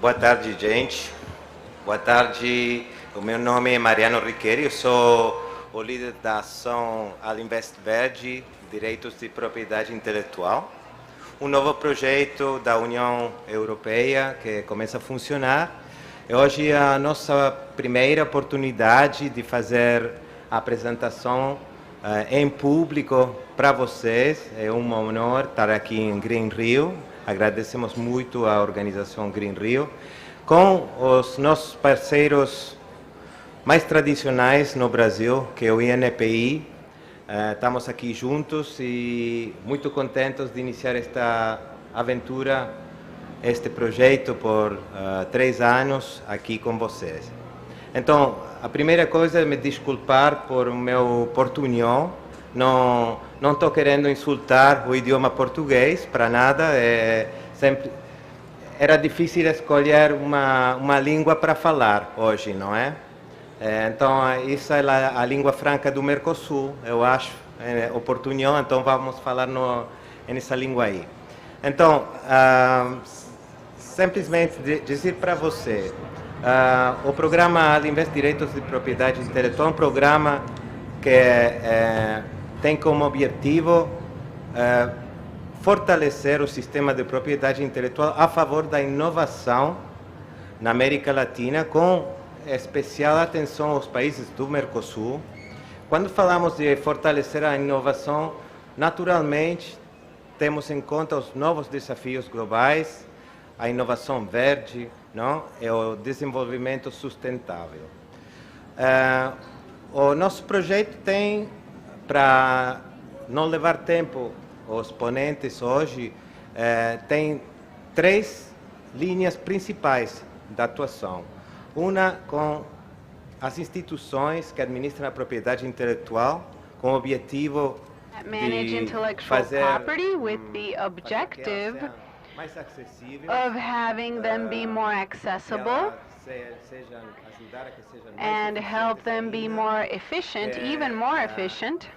Boa tarde, gente. Boa tarde. O meu nome é Mariano Riccheri, eu sou o líder da Ação Verde, Direitos de Propriedade Intelectual. Um novo projeto da União Europeia que começa a funcionar. E hoje é a nossa primeira oportunidade de fazer a apresentação em público para vocês. É um honor estar aqui em Green Rio. Agradecemos muito à organização Green Rio, com os nossos parceiros mais tradicionais no Brasil, que é o INPI. Estamos aqui juntos e muito contentes de iniciar esta aventura, este projeto por 3 anos aqui com vocês. Então, a primeira coisa é me desculpar por o meu portunhol. Não estou querendo insultar o idioma português, para nada. Era difícil escolher uma língua para falar hoje, não é? Então, isso é a língua franca do Mercosul, eu acho, o portunhol, então vamos falar nessa língua aí. Então, simplesmente dizer para você, o programa Direitos de Propriedade Intelectual é um programa que tem como objetivo fortalecer o sistema de propriedade intelectual a favor da inovação na América Latina, com especial atenção aos países do Mercosul. Quando falamos de fortalecer a inovação, naturalmente temos em conta os novos desafios globais, a inovação verde, não? E o desenvolvimento sustentável. O nosso projeto tem, para não levar tempo aos ponentes hoje, tem 3 linhas principais da atuação. Uma com as instituições que administram a propriedade intelectual, com o objetivo de fazer mais acessível, of having them be more accessible and help them be more efficient, even more efficient,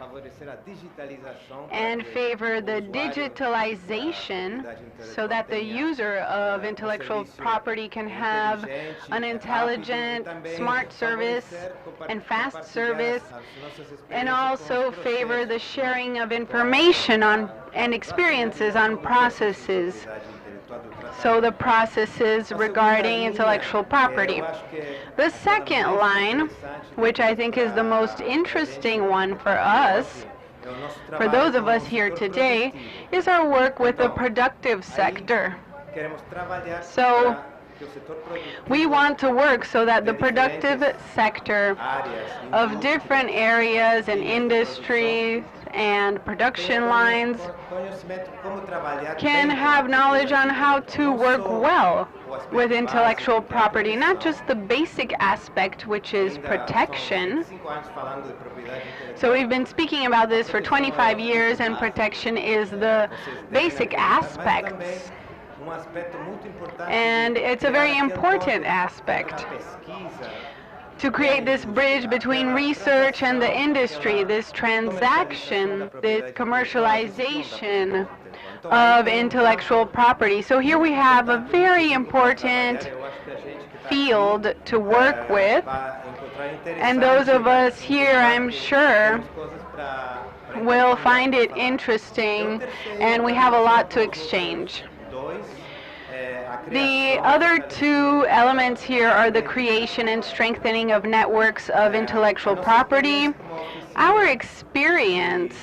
and favor the digitalization so that the user of intellectual property can have an intelligent, smart service and fast service, and also favor the sharing of information on and experiences on processes. So the processes regarding intellectual property. The second line, which I think is the most interesting one for us, for those of us here today, is our work with the productive sector. So we want to work so that the productive sector of different areas and industries and production lines can have knowledge on how to work well with intellectual property, not just the basic aspect, which is protection. So we've been speaking about this for 25 years, and protection is the basic aspects. And it's a very important aspect to create this bridge between research and the industry, this transaction, this commercialization of intellectual property. So here we have a very important field to work with, and those of us here, I'm sure, will find it interesting, and we have a lot to exchange. The other 2 elements here are the creation and strengthening of networks of intellectual property. Our experience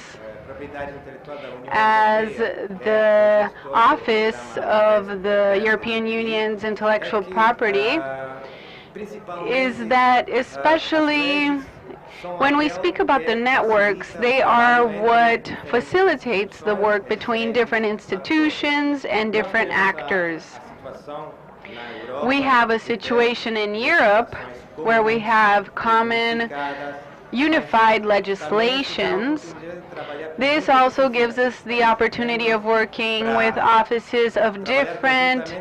as the Office of the European Union's Intellectual Property is that, especially when we speak about the networks, they are what facilitates the work between different institutions and different actors. We have a situation in Europe where we have common unified legislations. This also gives us the opportunity of working with offices of different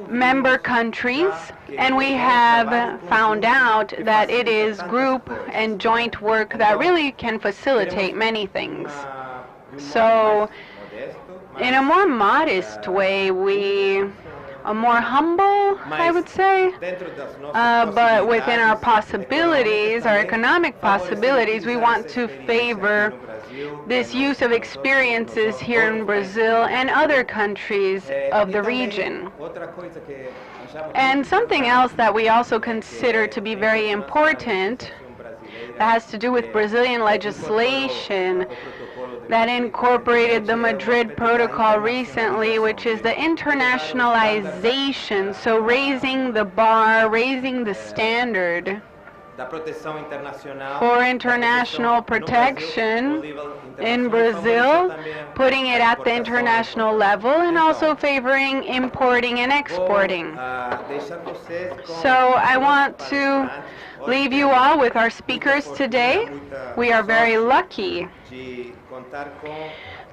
member countries, and we have found out that it is group and joint work that really can facilitate many things. So in a more modest way, we more humble, I would say. But within our possibilities, our economic possibilities, we want to favor this use of experiences here in Brazil and other countries of the region. And something else that we also consider to be very important that has to do with Brazilian legislation that incorporated the Madrid Protocol recently, which is the internationalization, so raising the bar, raising the standard for international protection in Brazil, putting it at the international level, and also favoring importing and exporting. So I want to leave you all with our speakers today. We are very lucky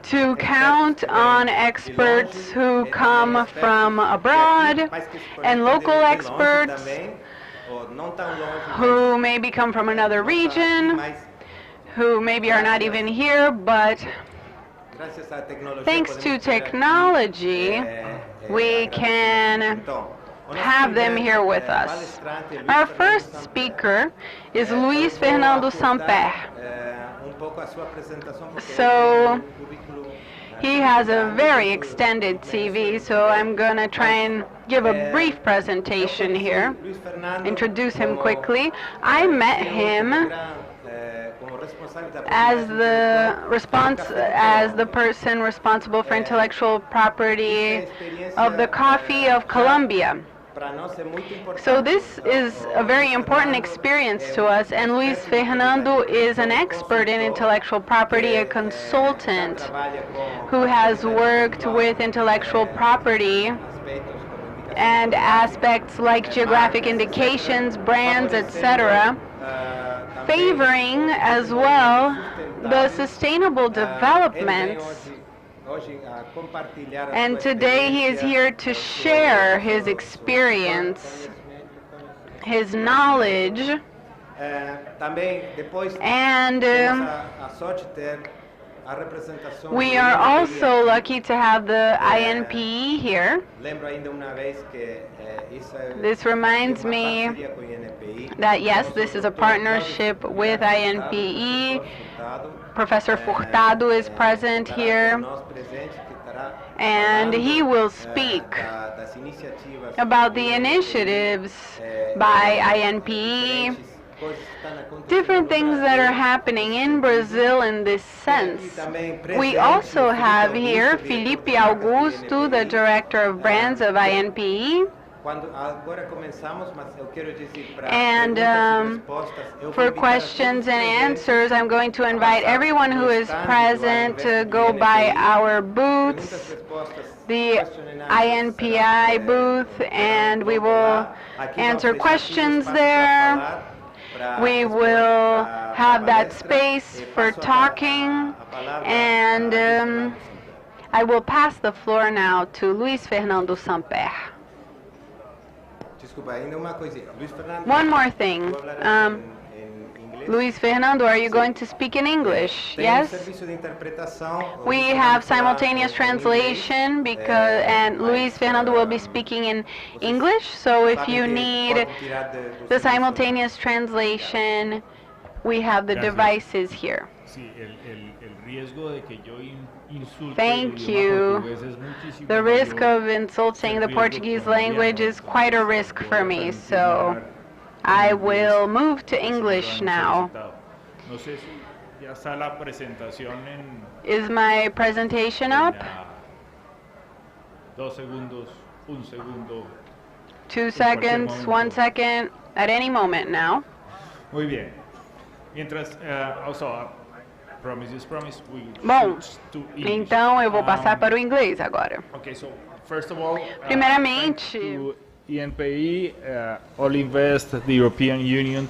to count on experts who come from abroad and local experts who maybe come from another region, who maybe are not even here, but thanks to technology, we can have them here with us. Our first speaker is Luis Fernando Samper. So he has a very extended CV, so I'm going to try and give a brief presentation here, introduce him quickly. I met him as the person responsible for intellectual property of the coffee of Colombia. So this is a very important experience to us, and Luis Fernando is an expert in intellectual property, a consultant who has worked with intellectual property and aspects like geographic indications, brands, etc., favoring as well the sustainable developments. And today he is here to share his experience, his knowledge, and we are also lucky to have the INPI here. This reminds me that yes, this is a partnership with INPI. Professor Furtado is present here, and he will speak about the initiatives by INPI, different things that are happening in Brazil in this sense. We also have here Felipe Augusto, the Director of Brands of INPI. And for questions and answers, I'm going to invite everyone who is present to go by our booths, the INPI booth, and we will answer questions there. We will have that space for talking, and I will pass the floor now to Luis Fernando Samper. One more thing. Luis Fernando, are you going to speak in English? Yes? We have simultaneous translation and Luis Fernando will be speaking in English, so if you need the simultaneous translation, we have the devices here. Thank you. The risk of insulting the Portuguese language is quite a risk for me, so I will move to English now. Is my presentation up? 2 seconds, 1 second, at any moment now. Muy bien. Mientras, Bom, então eu vou passar para o inglês agora. Okay, so first of all, Primeiramente, to INPI, all invest the European Union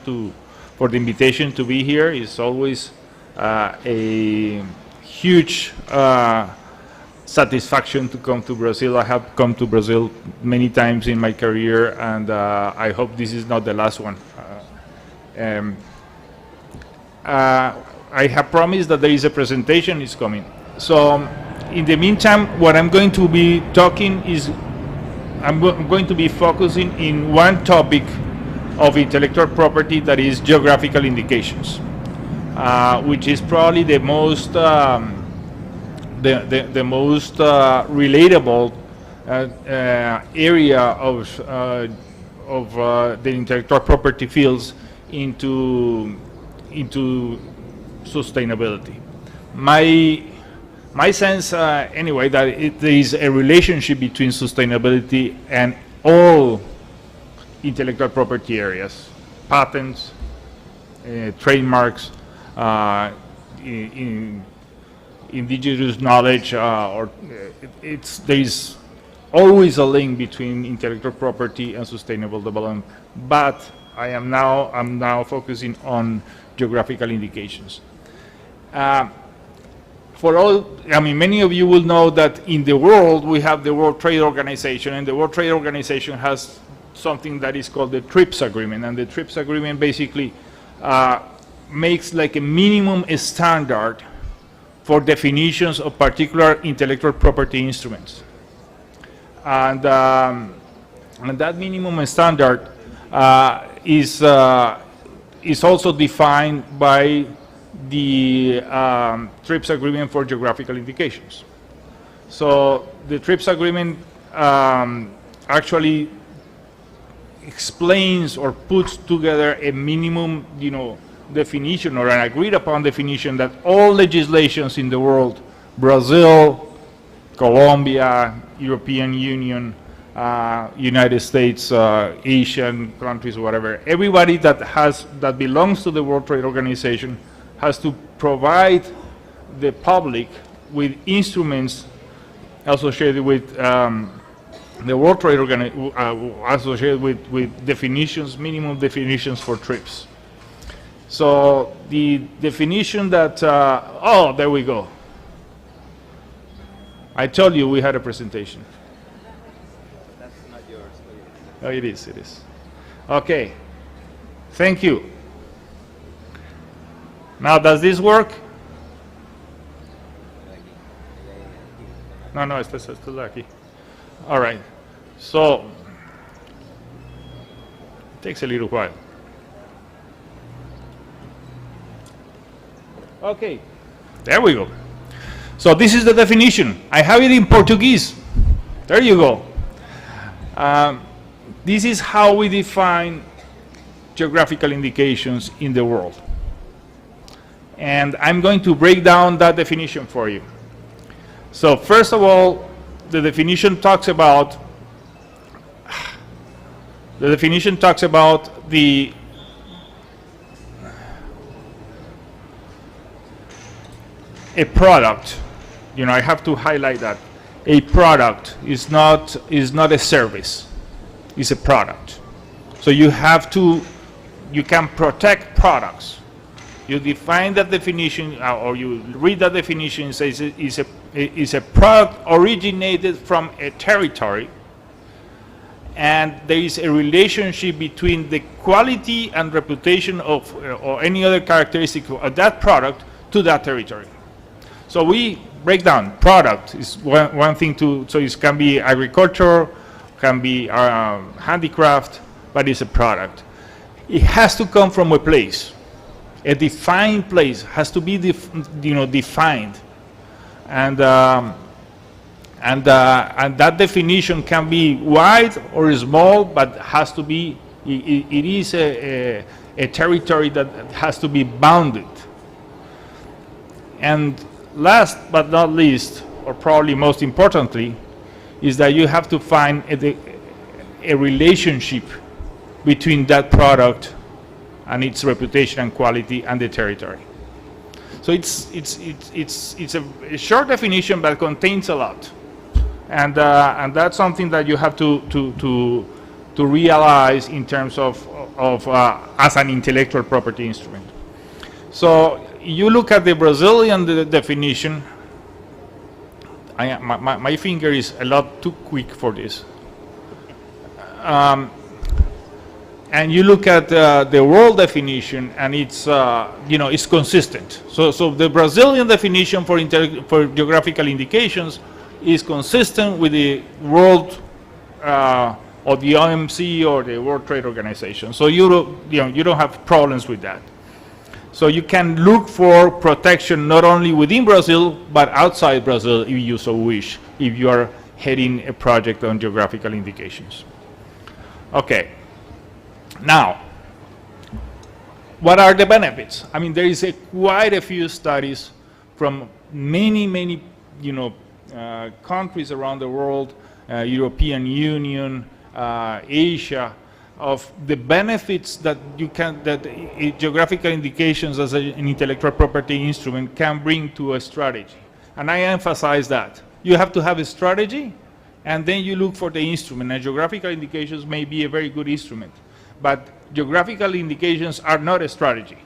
for the invitation to be here. It's always a huge satisfaction to come to Brazil. I have come to Brazil many times in my career, and I hope this is not the last one. I have promised that there is a presentation is coming. So in the meantime, what I'm going to be talking is I'm going to be focusing in one topic of intellectual property, that is geographical indications, which is probably the most relatable area of the intellectual property fields into sustainability. My sense, anyway, that there is a relationship between sustainability and all intellectual property areas, patents, trademarks, indigenous knowledge, there is always a link between intellectual property and sustainable development. But I'm now focusing on geographical indications. Many of you will know that in the world we have the World Trade Organization, and the World Trade Organization has something that is called the TRIPS agreement, and the TRIPS agreement basically makes like a minimum standard for definitions of particular intellectual property instruments. And that minimum standard is also defined by the TRIPS agreement for geographical indications. So the TRIPS agreement actually explains or puts together a minimum, definition or an agreed upon definition that all legislations in the world, Brazil, Colombia, European Union, United States, Asian countries, whatever, everybody that belongs to the World Trade Organization has to provide the public with instruments associated with the World Trade Organization, associated with definitions, minimum definitions for TRIPS. So the definition that, there we go. I told you we had a presentation. That's not yours. Oh, it is. Okay, thank you. Now, does this work? No, it's still aquí. All right, so it takes a little while. Okay, there we go. So this is the definition. I have it in Portuguese. There you go. This is how we define geographical indications in the world. And I'm going to break down that definition for you. So first of all, the definition talks about a product. I have to highlight that a product is not a service. It's a product. So you can protect products. You define that definition, or you read that definition, and says it's a product originated from a territory, and there is a relationship between the quality and reputation of or any other characteristic of that product to that territory. So we break down product is one thing so it can be agriculture, can be handicraft, but it's a product. It has to come from a place. A defined place has to be defined, and that definition can be wide or small, but has to be. It is a territory that has to be bounded. And last but not least, or probably most importantly, is that you have to find a relationship between that product and its reputation and quality and the territory. So it's a short definition, but contains a lot, and that's something that you have to realize in terms of as an intellectual property instrument. So you look at the Brazilian definition. My finger is a lot too quick for this. And you look at the world definition, and it's it's consistent. So the Brazilian definition for geographical indications is consistent with the world or the OMC or the World Trade Organization. So you don't have problems with that. So you can look for protection not only within Brazil, but outside Brazil if you so wish, if you are heading a project on geographical indications. Okay. Now, what are the benefits? I mean, there is quite a few studies from many, countries around the world, European Union, Asia, of the benefits that geographical indications as an intellectual property instrument can bring to a strategy. And I emphasize that. You have to have a strategy, and then you look for the instrument. And geographical indications may be a very good instrument, but geographical indications are not a strategy,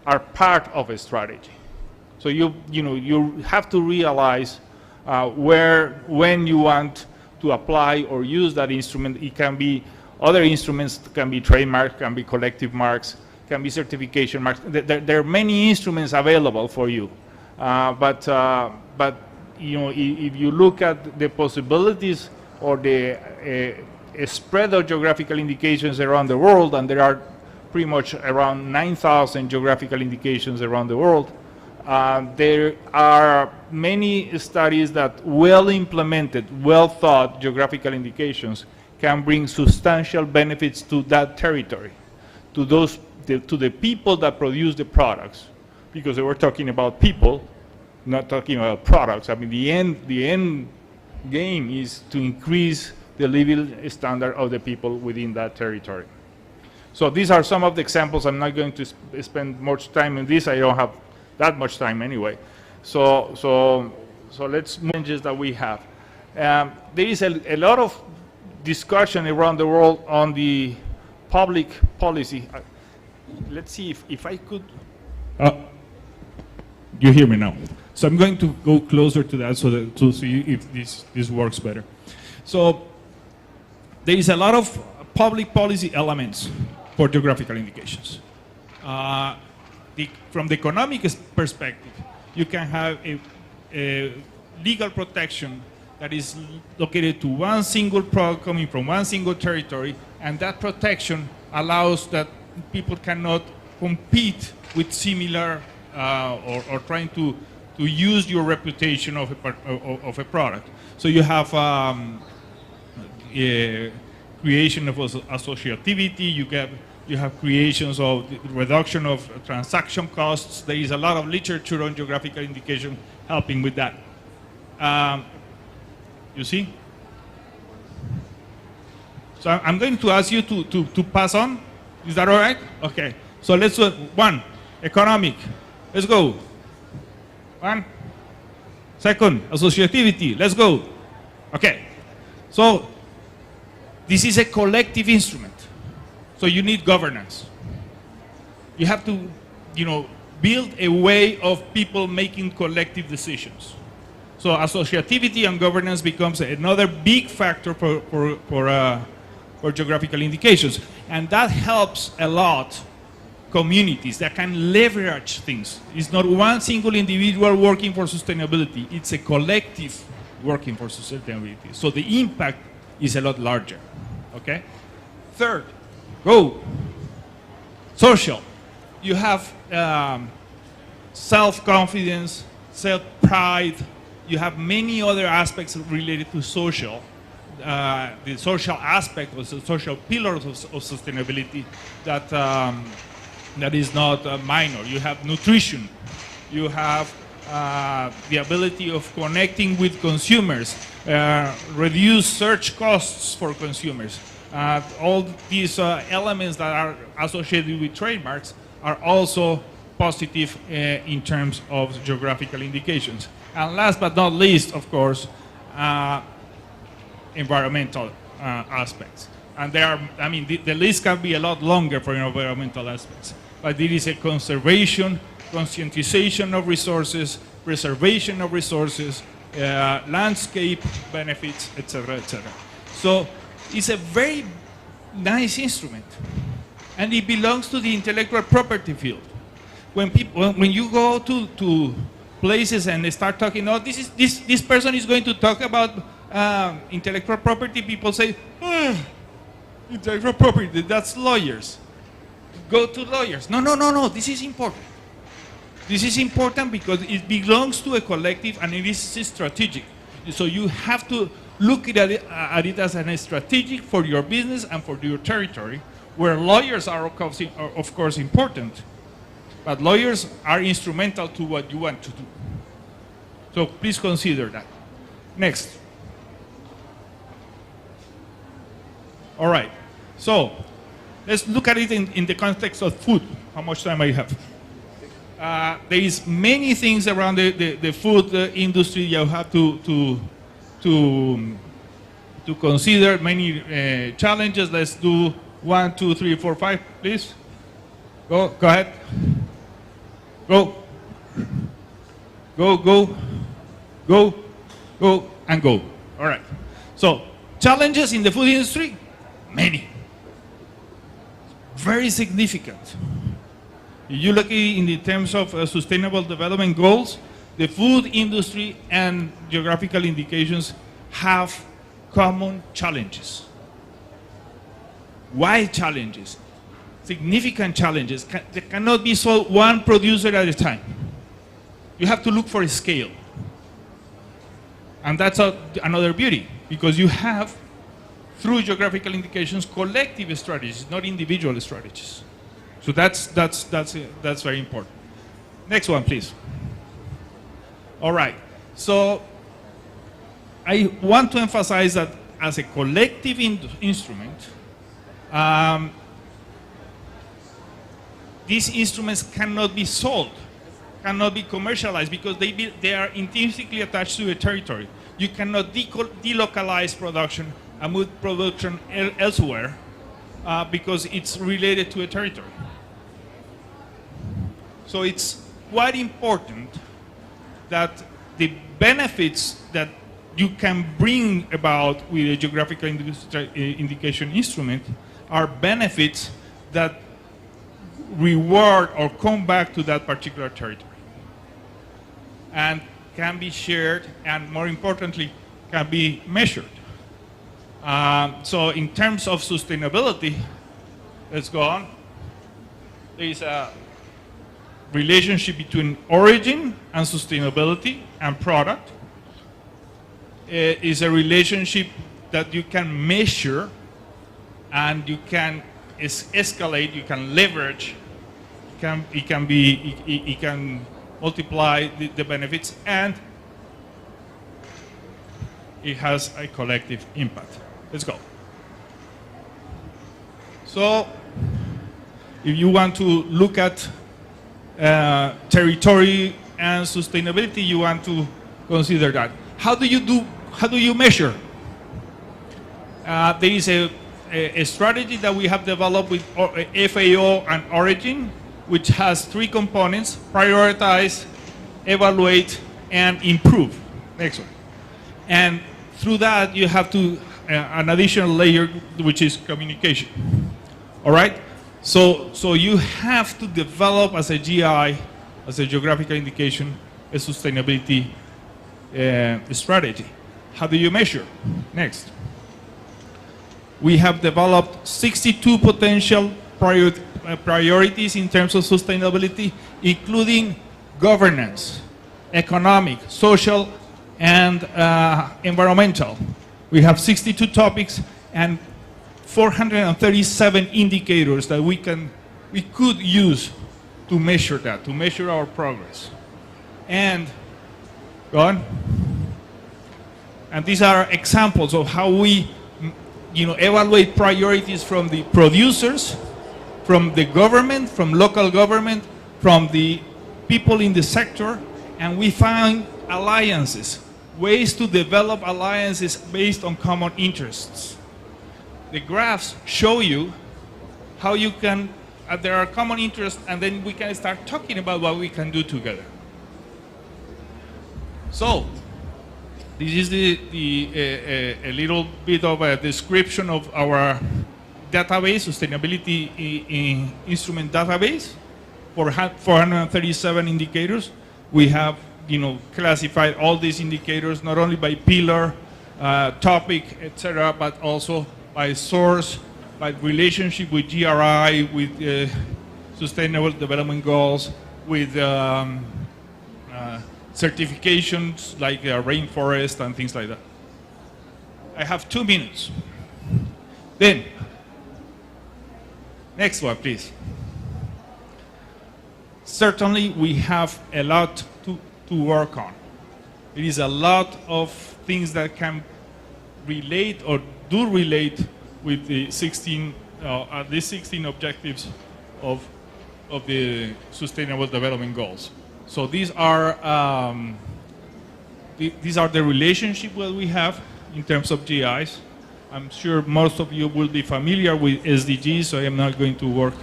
are part of a strategy. So you have to realize when you want to apply or use that instrument. It can be other instruments, can be trademarks, can be collective marks, can be certification marks. There are many instruments available for you, but if you look at the possibilities or the spread of geographical indications around the world, and there are pretty much around 9,000 geographical indications around the world, there are many studies that well-implemented, well-thought geographical indications can bring substantial benefits to that territory, to the people that produce the products, because they were talking about people, not talking about products. I mean, the end game is to increase the living standard of the people within that territory. So these are some of the examples. I'm not going to spend much time on this. I don't have that much time anyway. So let's changes that we have. There is a lot of discussion around the world on the public policy. Let's see if I could. You hear me now. So I'm going to go closer to that to see if this works better. So there is a lot of public policy elements for geographical indications. From the economic perspective, you can have a legal protection that is located to one single product coming from one single territory, and that protection allows that people cannot compete with similar or trying to use your reputation of a product. So you have creation of associativity, you have creations of reduction of transaction costs. There is a lot of literature on geographical indication helping with that. You see? So I'm going to ask you to pass on. Is that all right? Okay. So let's do one, economic. Let's go. One. Second, associativity. Let's go. Okay. So this is a collective instrument. So you need governance. You have to, build a way of people making collective decisions. So associativity and governance becomes another big factor for geographical indications. And that helps a lot communities that can leverage things. It's not one single individual working for sustainability. It's a collective working for sustainability. So the impact is a lot larger. Okay? Third, go. Social. You have self-confidence, self-pride. You have many other aspects related to social. The social aspect was the social pillars of sustainability that is not minor. You have nutrition. You have the ability of connecting with consumers, reduce search costs for consumers. All these elements that are associated with trademarks are also positive in terms of geographical indications. And last but not least, of course, environmental aspects. And there are, the list can be a lot longer for environmental aspects. But there is a conservation, conscientization of resources, preservation of resources, landscape benefits, etc., etc. So it's a very nice instrument, and it belongs to the intellectual property field. When you go to places and they start talking, this person is going to talk about intellectual property, people say, intellectual property, that's lawyers. Go to lawyers. No, no, no, no, this is important. This is important because it belongs to a collective and it is strategic. So you have to look at it as a strategic for your business and for your territory, where lawyers are of course important, but lawyers are instrumental to what you want to do. So please consider that. Next. All right, so let's look at it in the context of food. How much time I have? There is many things around the food industry you have to consider, many challenges. Let's do 1, 2, 3, 4, 5, please. Go ahead. Go, and go. All right. So, challenges in the food industry, many. Very significant. If you look in the terms of sustainable development goals, the food industry and geographical indications have common challenges. Wide challenges, significant challenges. They cannot be solved one producer at a time. You have to look for a scale. And that's another beauty, because you have, through geographical indications, collective strategies, not individual strategies. So that's very important. Next one, please. All right. So I want to emphasize that as a collective instrument, these instruments cannot be sold, cannot be commercialized, because they are intrinsically attached to a territory. You cannot delocalize production and move production elsewhere because it's related to a territory. So it's quite important that the benefits that you can bring about with a geographical indication instrument are benefits that reward or come back to that particular territory and can be shared, and more importantly, can be measured. So in terms of sustainability, let's go on. There is a relationship between origin and sustainability and product. It is a relationship that you can measure and you can escalate, you can leverage, it can multiply the benefits, and it has a collective impact. Let's go. So, if you want to look at territory and sustainability, you want to consider that. How do you measure? There is a strategy that we have developed with FAO and Origin, which has 3 components: prioritize, evaluate, and improve. Next one. And through that, you have to an additional layer, which is communication. All right? So you have to develop as a GI, as a geographical indication, a sustainability strategy. How do you measure? Next. We have developed 62 potential priorities in terms of sustainability, including governance, economic, social, and environmental. We have 62 topics and 437 indicators that we could use to measure that, to measure our progress. And, go on. And these are examples of how we evaluate priorities from the producers, from the government, from local government, from the people in the sector, and we find alliances, ways to develop alliances based on common interests. The graphs show you how you can, there are common interests, and then we can start talking about what we can do together. So, this is a little bit of a description of our database, sustainability instrument database, for 437 indicators. We have classified all these indicators not only by pillar, topic, etc., but also by source, by relationship with GRI, with Sustainable Development Goals, with certifications like rainforest and things like that. I have 2 minutes. Then, next one, please. Certainly, we have a lot to work on. It is a lot of things that can relate or do relate with the 16 objectives of the Sustainable Development Goals. So these are the relationship that we have in terms of GIs. I'm sure most of you will be familiar with SDGs, so I'm not going to work,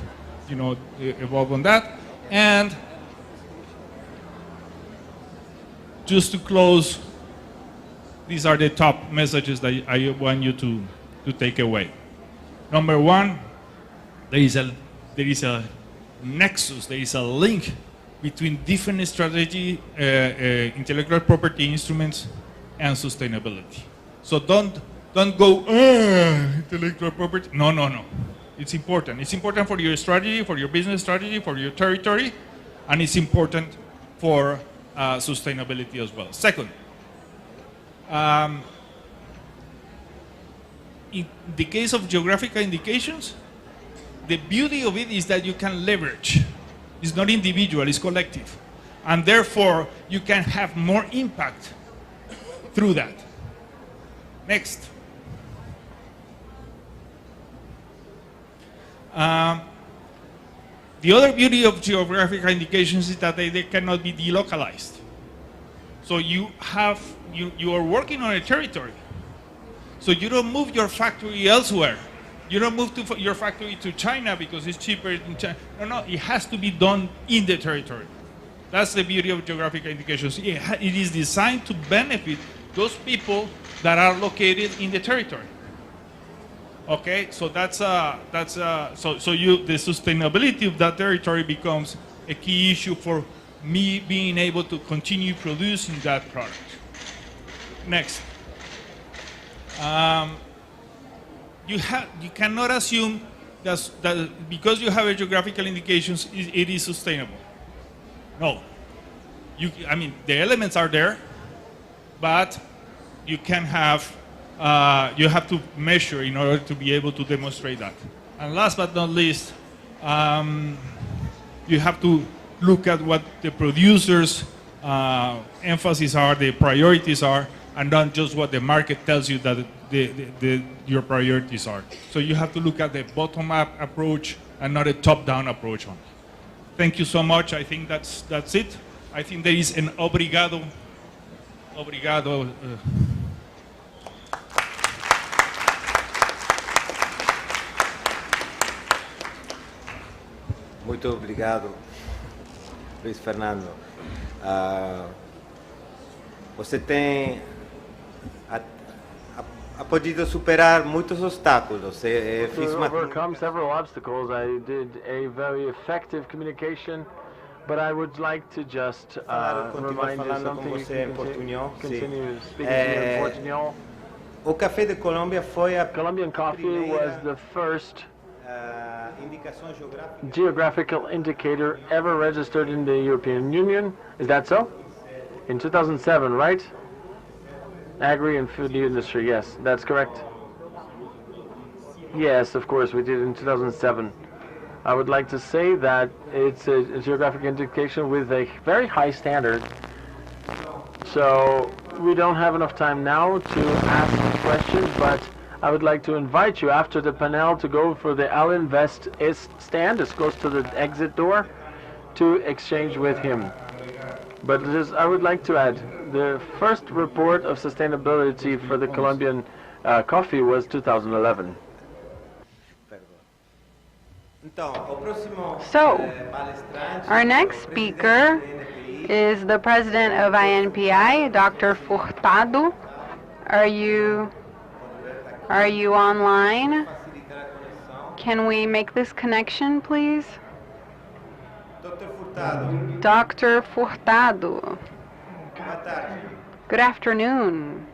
evolve on that. And just to close, these are the top messages that I want you to take away. Number one, there is a nexus, there is a link between different strategy, intellectual property instruments, and sustainability. So don't go, intellectual property. No. It's important. It's important for your strategy, for your business strategy, for your territory, and it's important for sustainability as well. Second, in the case of geographical indications, the beauty of it is that you can leverage. It's not individual, it's collective. And therefore, you can have more impact through that. Next. The other beauty of geographical indications is that they cannot be delocalized. So you are working on a territory. So you don't move your factory elsewhere. You don't move your factory to China because it's cheaper in China. No, it has to be done in the territory. That's the beauty of geographical indications. It is designed to benefit those people that are located in the territory. Okay, so the sustainability of that territory becomes a key issue for me being able to continue producing that product. Next. You cannot assume that because you have a geographical indications, it is sustainable. No. The elements are there, but you can have, you have to measure in order to be able to demonstrate that. And last but not least, you have to look at what the producers' emphasis are, the priorities are, and not just what the market tells you that your priorities are. So you have to look at the bottom-up approach and not a top-down approach on it. Thank you so much. I think that's it. I think there is an obrigado. Muito obrigado, Luiz Fernando. Você tem podido superar muitos obstáculos. To overcome several obstacles, I did a very effective communication, but I would like to just remind you something. Continue speaking to you in Portuguese. O café de Colômbia foi a Colombian coffee was the first geographical indicator ever registered in the European Union. Is that so? In 2007, right? Agri and food industry, yes, that's correct. Yes, of course, we did in 2007. I would like to say that it's a geographic indication with a very high standard. So we don't have enough time now to ask questions, but I would like to invite you after the panel to go for the Al Invest stand. This goes to the exit door to exchange with him. But I would like to add, the first report of sustainability for the Colombian coffee was 2011. So, our next speaker is the president of INPI, Dr. Furtado. Are you online? Can we make this connection, please? Dr. Furtado. Dr. Furtado. Good afternoon.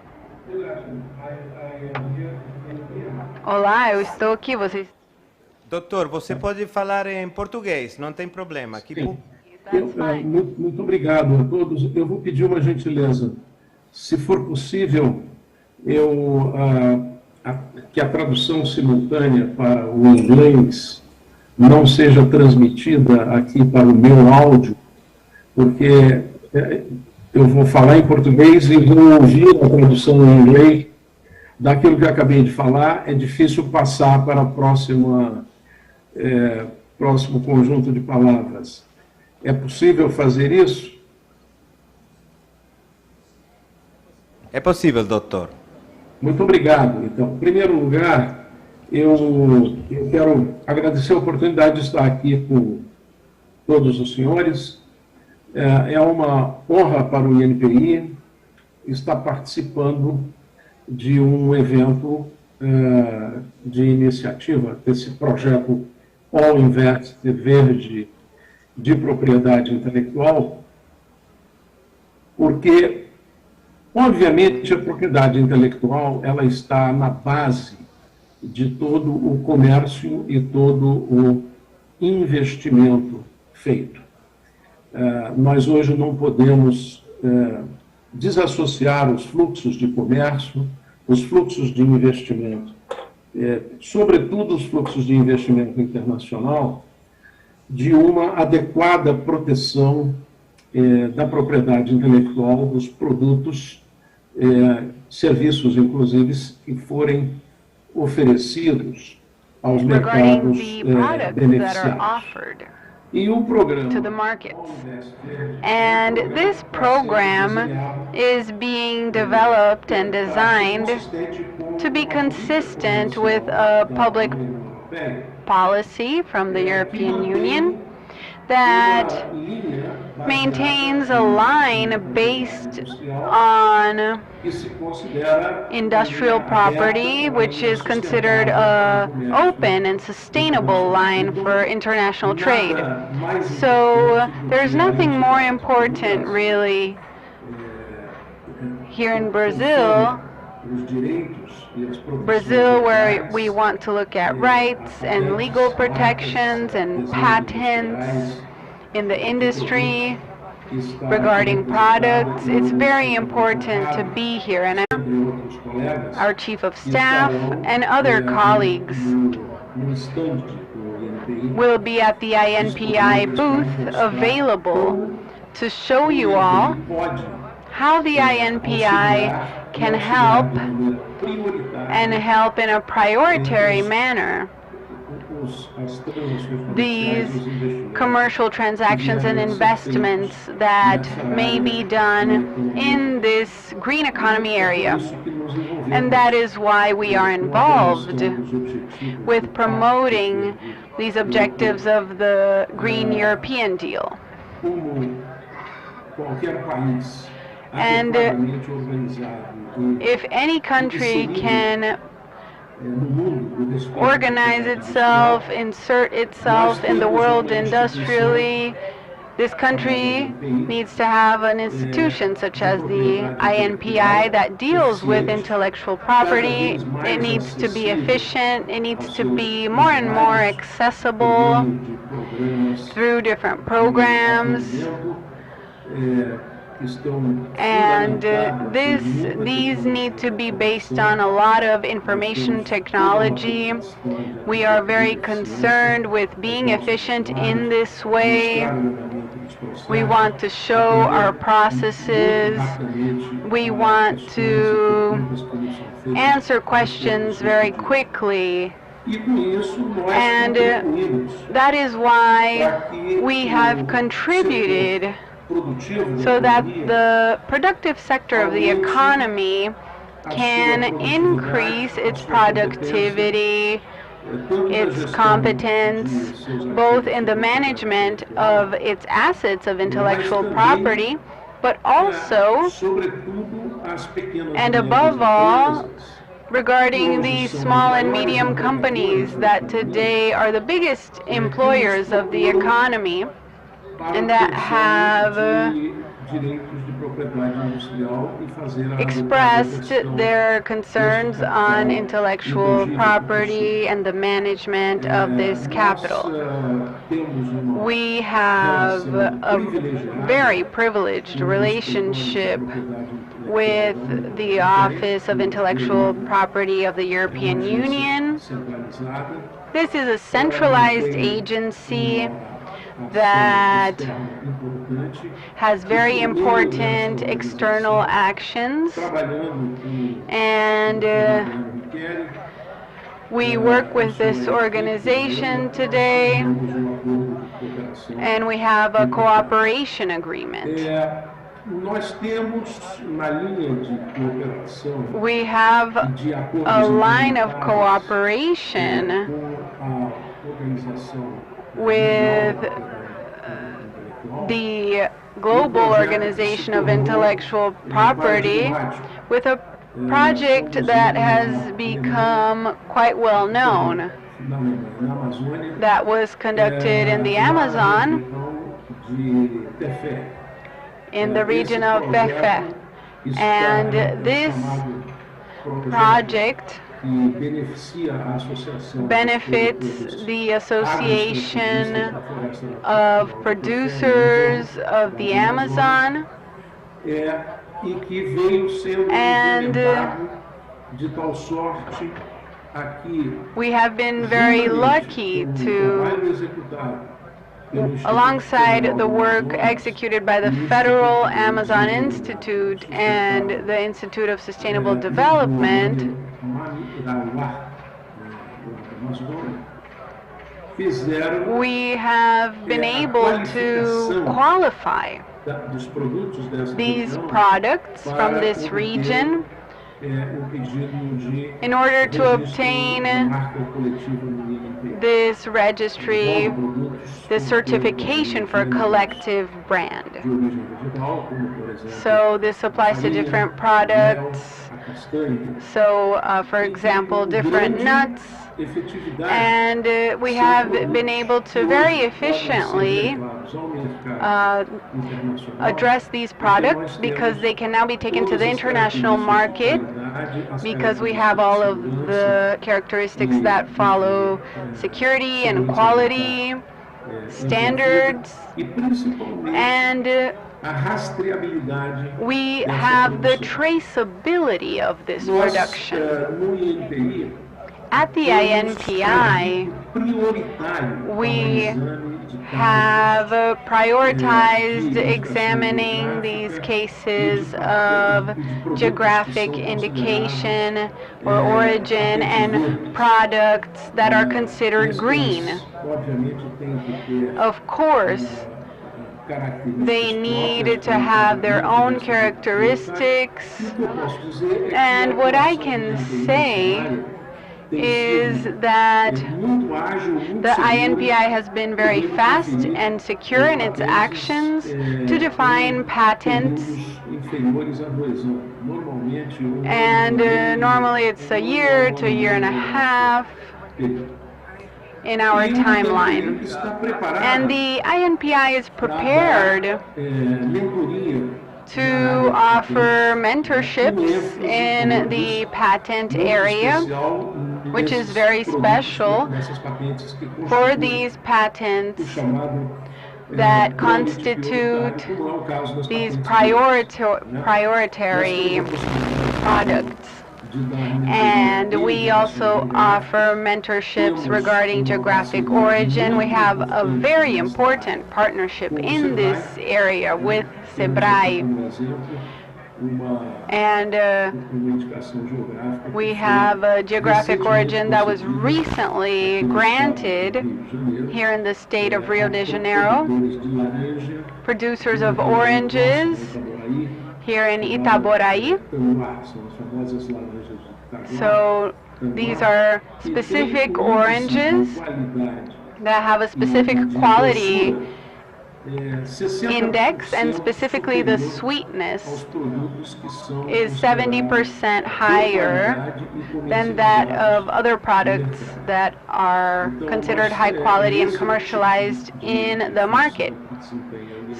Olá, eu estou aqui, vocês... Doutor, você pode falar em português, não tem problema. Aqui, muito obrigado a todos. Eu vou pedir uma gentileza. Se for possível, que a tradução simultânea para o inglês não seja transmitida aqui para o meu áudio, porque eu vou falar em português e vou ouvir a tradução em inglês daquilo que eu acabei de falar. É difícil passar para o próximo conjunto de palavras. É possível fazer isso? É possível, doutor. Muito obrigado. Então, em primeiro lugar, eu quero agradecer a oportunidade de estar aqui com todos os senhores. É uma honra para o INPI estar participando de um evento de iniciativa, desse projeto All Invest Verde de Propriedade Intelectual, porque, obviamente, a propriedade intelectual ela está na base de todo o comércio e todo o investimento feito. Nós hoje não podemos desassociar os fluxos de comércio, os fluxos de investimento, sobretudo os fluxos de investimento internacional, de uma adequada proteção da propriedade intelectual dos produtos, serviços, inclusive, que forem oferecidos aos mercados beneficiados. E o programa to the markets. And this program is being developed and designed to be consistent with a public policy from the European Union that maintains a line based on industrial property, which is considered an open and sustainable line for international trade. So there's nothing more important, really, here in Brazil, where we want to look at rights and legal protections and patents in the industry regarding products. It's very important to be here, and our Chief of Staff and other colleagues will be at the INPI booth available to show you all how the INPI can help, and help in a priority manner, these commercial transactions and investments that may be done in this green economy area. And that is why we are involved with promoting these objectives of the Green European Deal. And if any country can organize itself, insert itself in the world industrially, this country needs to have an institution such as the INPI that deals with intellectual property. It needs to be efficient. It needs to be more and more accessible through different programs. And these need to be based on a lot of information technology. We are very concerned with being efficient in this way. We want to show our processes. We want to answer questions very quickly. And that is why we have contributed so that the productive sector of the economy can increase its productivity, its competence, both in the management of its assets of intellectual property, but also, and above all, regarding these small and medium companies that today are the biggest employers of the economy, and that have direitos de propriedade industrial e fazer a expressed their concerns on intellectual property and the management of this capital. We have a very privileged relationship with the Office of Intellectual Property of the European Union. This is a centralized agency that has very important external actions, and we work with this organization today, and we have a cooperation agreement. We have a line of cooperation with the Global Organization of Intellectual Property, with a project that has become quite well known, that was conducted in the Amazon, in the region of Verde. And this project benefits the Association of Producers of the Amazon, and we have been very lucky to, alongside the work executed by the Federal Amazon Institute and the Institute of Sustainable Development, we have been able to qualify these products from this region in order to obtain this registry, this certification for collective brand. So this applies to different products. So, for example, different nuts. And we have been able to very efficiently address these products, because they can now be taken to the international market, because we have all of the characteristics that follow security and quality standards, and we have the traceability of this production. At the INPI, we have prioritized examining these cases of geographic indication or origin and products that are considered green. Of course, they need to have their own characteristics, and what I can say is that the INPI has been very fast and secure in its actions to define patents, and normally it's a year to a year and a half in our timeline. And the INPI is prepared to offer mentorships in the patent area, which is very special for these patents that constitute these prioritary products. And we also offer mentorships regarding geographic origin. We have a very important partnership in this area with SEBRAE. And we have a geographic origin that was recently granted here in the state of Rio de Janeiro. Producers of oranges here in Itaboraí. So these are specific oranges that have a specific quality index, and specifically the sweetness, is 70% higher than that of other products that are considered high quality and commercialized in the market.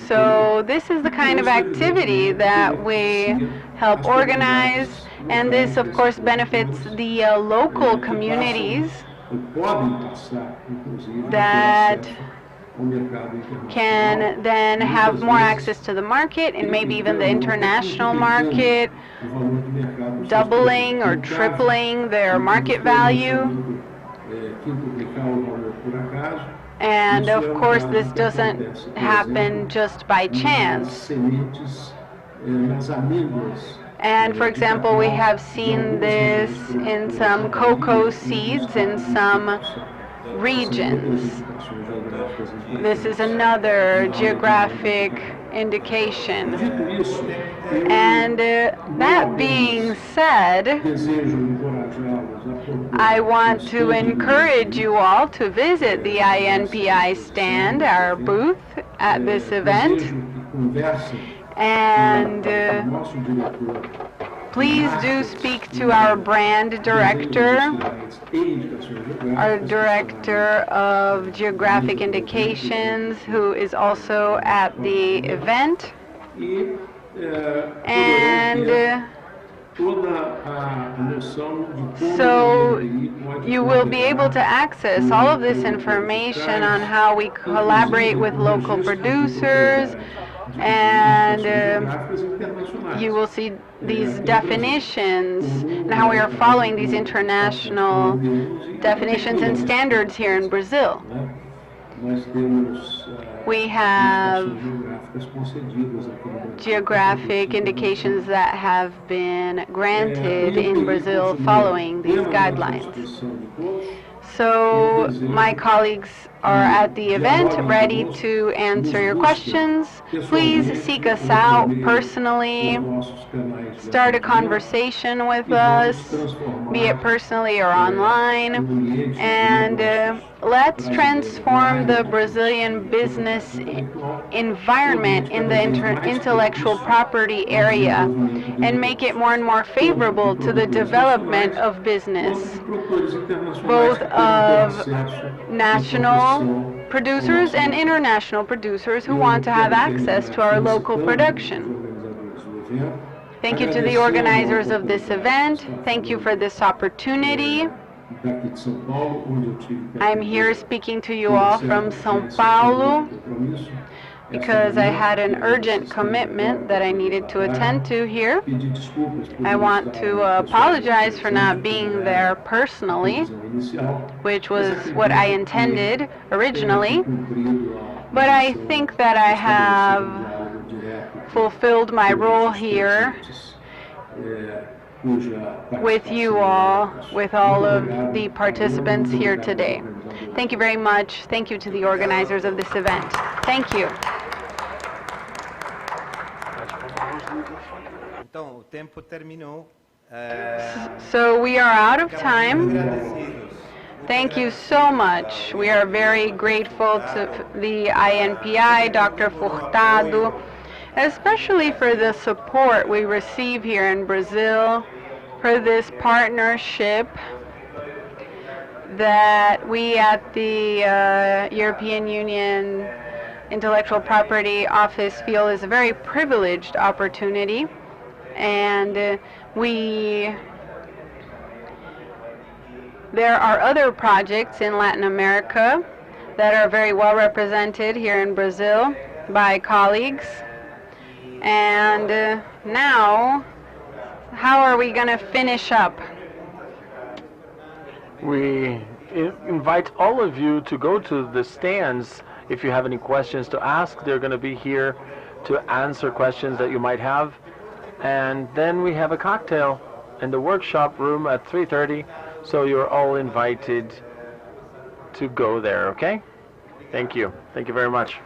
So this is the kind of activity that we help organize, and this of course benefits the local communities that can then have more access to the market and maybe even the international market, doubling or tripling their market value. And of course, this doesn't happen just by chance. And for example, we have seen this in some cocoa seeds in some regions. This is another geographic indication. And that being said, I want to encourage you all to visit the INPI stand, our booth at this event. And please do speak to our brand director, our director of geographic indications, who is also at the event. And so you will be able to access all of this information on how we collaborate with local producers, and you will see these definitions and how we are following these international definitions and standards here in Brazil. We have geographic indications that have been granted in Brazil following these guidelines. So my colleagues are at the event ready to answer your questions. Please seek us out personally. Start a conversation with us, be it personally or online. And let's transform the Brazilian business environment in the intellectual property area and make it more and more favorable to the development of business, both of national producers and international producers who want to have access to our local production. Thank you to the organizers of this event. Thank you for this opportunity. I'm here speaking to you all from São Paulo because I had an urgent commitment that I needed to attend to here. I want to apologize for not being there personally, which was what I intended originally, but I think that I have fulfilled my role here with you all, with all of the participants here today. Thank you very much. Thank you to the organizers of this event. Thank you. So we are out of time. Thank you so much. We are very grateful to the INPI, Dr. Furtado, especially for the support we receive here in Brazil, for this partnership that we at the European Union Intellectual Property Office feel is a very privileged opportunity. And there are other projects in Latin America that are very well represented here in Brazil by colleagues. And now, how are we going to finish up? We invite all of you to go to the stands if you have any questions to ask. They're going to be here to answer questions that you might have. And then we have a cocktail in the workshop room at 3:30, so you're all invited to go there, okay? Thank you. Thank you very much.